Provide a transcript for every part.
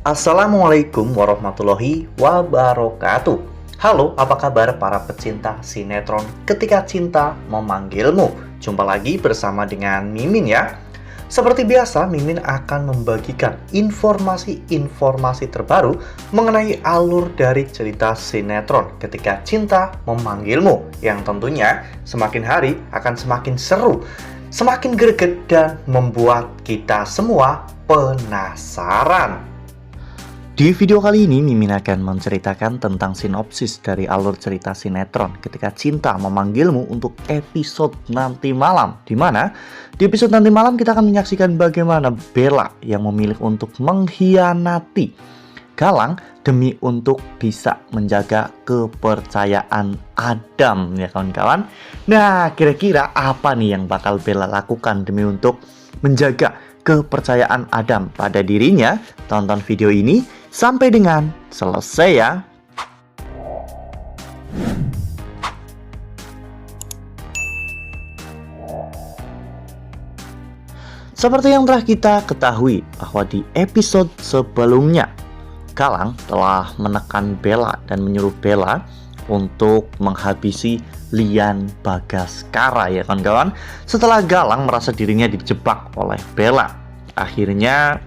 Assalamualaikum warahmatullahi wabarakatuh. Halo, apa kabar para pecinta sinetron Ketika Cinta Memanggilmu? Jumpa lagi bersama dengan Mimin ya. Seperti biasa, Mimin akan membagikan informasi-informasi terbaru mengenai alur dari cerita sinetron Ketika Cinta Memanggilmu, yang tentunya semakin hari akan semakin seru, semakin greget, dan membuat kita semua penasaran. Di video kali ini, Mimin akan menceritakan tentang sinopsis dari alur cerita sinetron Ketika Cinta Memanggilmu untuk episode nanti malam. Dimana di episode nanti malam kita akan menyaksikan bagaimana Bella yang memilih untuk mengkhianati Galang demi untuk bisa menjaga kepercayaan Adam, ya kawan-kawan. Nah, kira-kira apa nih yang bakal Bella lakukan demi untuk menjaga kepercayaan Adam pada dirinya? Tonton video ini sampai dengan selesai ya. Seperti yang telah kita ketahui bahwa di episode sebelumnya, Galang telah menekan Bella dan menyuruh Bella untuk menghabisi Lian Bagaskara, ya kawan-kawan. Setelah Galang merasa dirinya dijebak oleh Bella, akhirnya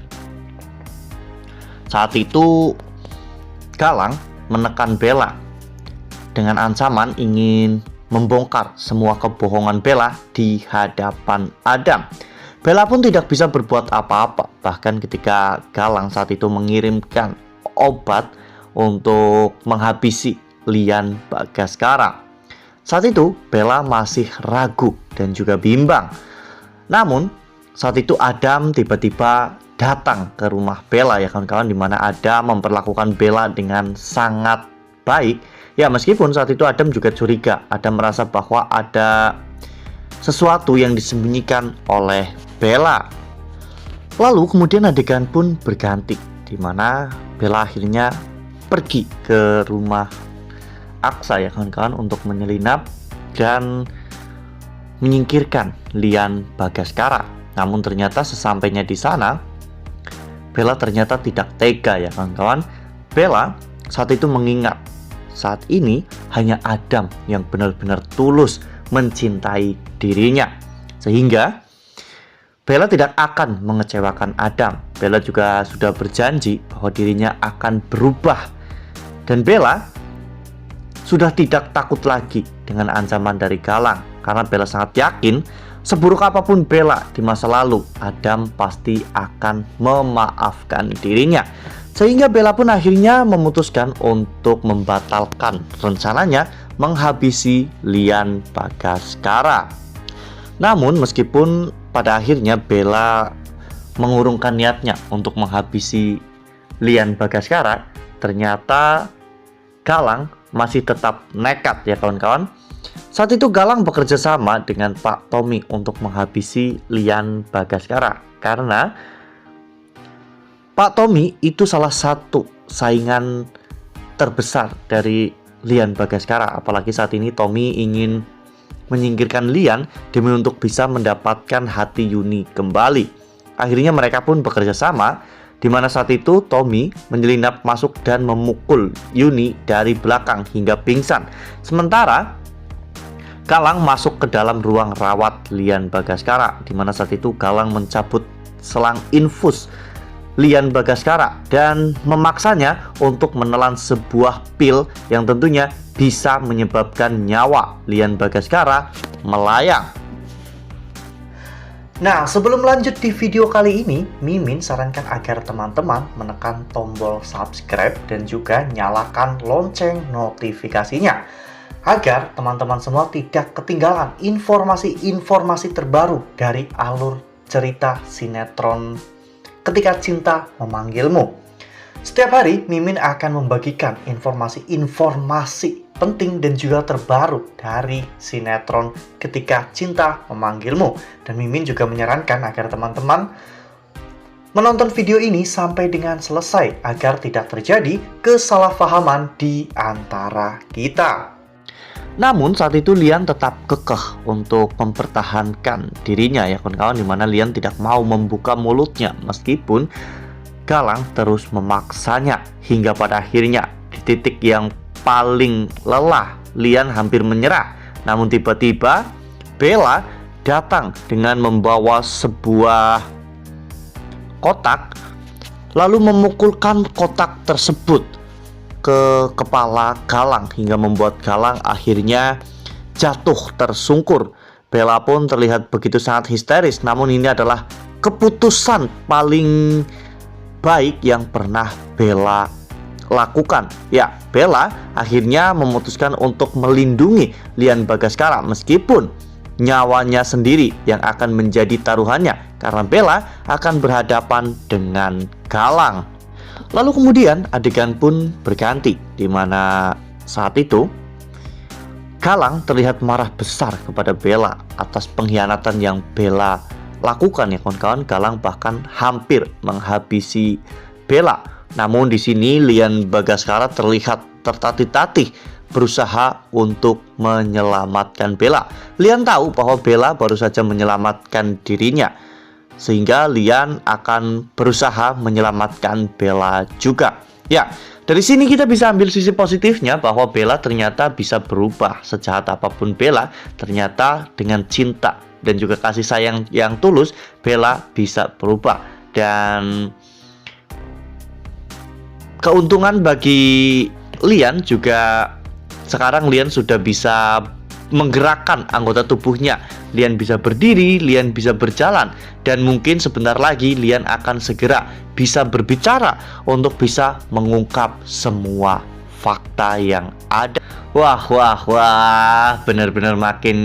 saat itu Galang menekan Bella dengan ancaman ingin membongkar semua kebohongan Bella di hadapan Adam. Bella pun tidak bisa berbuat apa-apa, bahkan ketika Galang saat itu mengirimkan obat untuk menghabisi Lian Bagaskara. Saat itu Bella masih ragu dan juga bimbang. Namun saat itu Adam tiba-tiba datang ke rumah Bella, ya kawan-kawan, dimana Adam memperlakukan Bella dengan sangat baik. Ya, meskipun saat itu Adam juga curiga, Adam merasa bahwa ada sesuatu yang disembunyikan oleh Bella. Lalu kemudian adegan pun berganti, dimana Bella akhirnya pergi ke rumah Aksa, ya kawan-kawan, untuk menyelinap dan menyingkirkan Lian Bagaskara. Namun ternyata sesampainya di sana, Bella ternyata tidak tega, ya kawan-kawan. Bella saat itu mengingat saat ini hanya Adam yang benar-benar tulus mencintai dirinya, sehingga Bella tidak akan mengecewakan Adam. Bella juga sudah berjanji bahwa dirinya akan berubah, dan Bella sudah tidak takut lagi dengan ancaman dari Galang, karena Bella sangat yakin seburuk apapun Bella di masa lalu, Adam pasti akan memaafkan dirinya. Sehingga Bella pun akhirnya memutuskan untuk membatalkan rencananya menghabisi Lian Bagaskara. Namun meskipun pada akhirnya Bella mengurungkan niatnya untuk menghabisi Lian Bagaskara, ternyata Galang masih tetap nekat, ya kawan-kawan. Saat itu Galang bekerja sama dengan Pak Tommy untuk menghabisi Lian Bagaskara, karena Pak Tommy itu salah satu saingan terbesar dari Lian Bagaskara. Apalagi saat ini Tommy ingin menyingkirkan Lian demi untuk bisa mendapatkan hati Yuni kembali. Akhirnya mereka pun bekerja sama, di mana saat itu Tommy menyelinap masuk dan memukul Yuni dari belakang hingga pingsan. Sementara Galang masuk ke dalam ruang rawat Lian Bagaskara, di mana saat itu Galang mencabut selang infus Lian Bagaskara dan memaksanya untuk menelan sebuah pil yang tentunya bisa menyebabkan nyawa Lian Bagaskara melayang. Nah, sebelum lanjut di video kali ini, Mimin sarankan agar teman-teman menekan tombol subscribe dan juga nyalakan lonceng notifikasinya, agar teman-teman semua tidak ketinggalan informasi-informasi terbaru dari alur cerita sinetron Ketika Cinta Memanggilmu. Setiap hari Mimin akan membagikan informasi-informasi penting dan juga terbaru dari sinetron Ketika Cinta Memanggilmu. Dan Mimin juga menyarankan agar teman-teman menonton video ini sampai dengan selesai agar tidak terjadi kesalahpahaman di antara kita. Namun saat itu Lian tetap kekeh untuk mempertahankan dirinya, ya kawan-kawan, dimana Lian tidak mau membuka mulutnya meskipun Galang terus memaksanya hingga pada akhirnya di titik yang paling lelah, Lian hampir menyerah. Namun tiba-tiba Bella datang dengan membawa sebuah kotak, lalu memukulkan kotak tersebut ke kepala Galang hingga membuat Galang akhirnya jatuh tersungkur. Bella pun terlihat begitu sangat histeris, namun ini adalah keputusan paling baik yang pernah Bella lakukan. Ya, Bella akhirnya memutuskan untuk melindungi Lian Bagaskara meskipun nyawanya sendiri yang akan menjadi taruhannya karena Bella akan berhadapan dengan Galang. Lalu kemudian adegan pun berganti di mana saat itu Galang terlihat marah besar kepada Bella atas pengkhianatan yang Bella lakukan ya kawan-kawan. Galang bahkan hampir menghabisi Bella. Namun di sini Lian Bagaskara terlihat tertatih-tatih berusaha untuk menyelamatkan Bella. Lian tahu bahwa Bella baru saja menyelamatkan dirinya, sehingga Lian akan berusaha menyelamatkan Bella juga. Ya, dari sini kita bisa ambil sisi positifnya bahwa Bella ternyata bisa berubah. Sejahat apapun Bella, ternyata dengan cinta dan juga kasih sayang yang tulus, Bella bisa berubah. Dan keuntungan bagi Lian juga, sekarang Lian sudah bisa menggerakkan anggota tubuhnya. Lian bisa berdiri, Lian bisa berjalan, dan mungkin sebentar lagi Lian akan segera bisa berbicara untuk bisa mengungkap semua fakta yang ada. Wah, benar-benar makin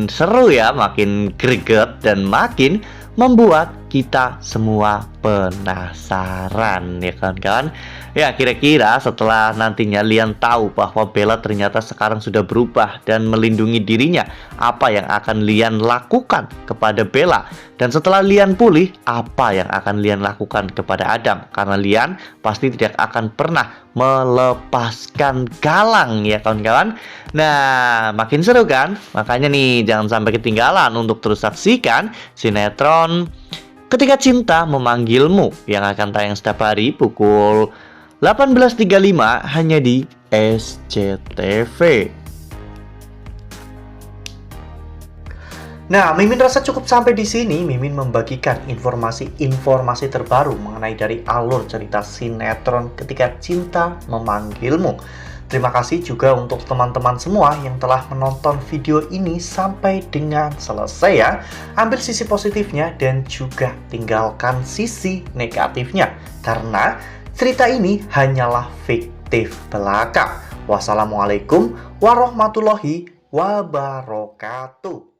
seru ya, makin greget dan makin membuat kita semua penasaran ya kawan-kawan. Ya, kira-kira setelah nantinya Lian tahu bahwa Bella ternyata sekarang sudah berubah dan melindungi dirinya, apa yang akan Lian lakukan kepada Bella? Dan setelah Lian pulih, apa yang akan Lian lakukan kepada Adam? Karena Lian pasti tidak akan pernah melepaskan Galang ya kawan-kawan. Nah, makin seru kan? Makanya nih, jangan sampai ketinggalan untuk terus saksikan sinetron Ketika Cinta Memanggilmu yang akan tayang setiap hari pukul 18.35 hanya di SCTV. Nah, Mimin rasa cukup sampai di sini. Mimin membagikan informasi terbaru mengenai dari alur cerita sinetron Ketika Cinta Memanggilmu. Terima kasih juga untuk teman-teman semua yang telah menonton video ini sampai dengan selesai ya. Ambil sisi positifnya dan juga tinggalkan sisi negatifnya, karena cerita ini hanyalah fiktif belaka. Wassalamualaikum warahmatullahi wabarakatuh.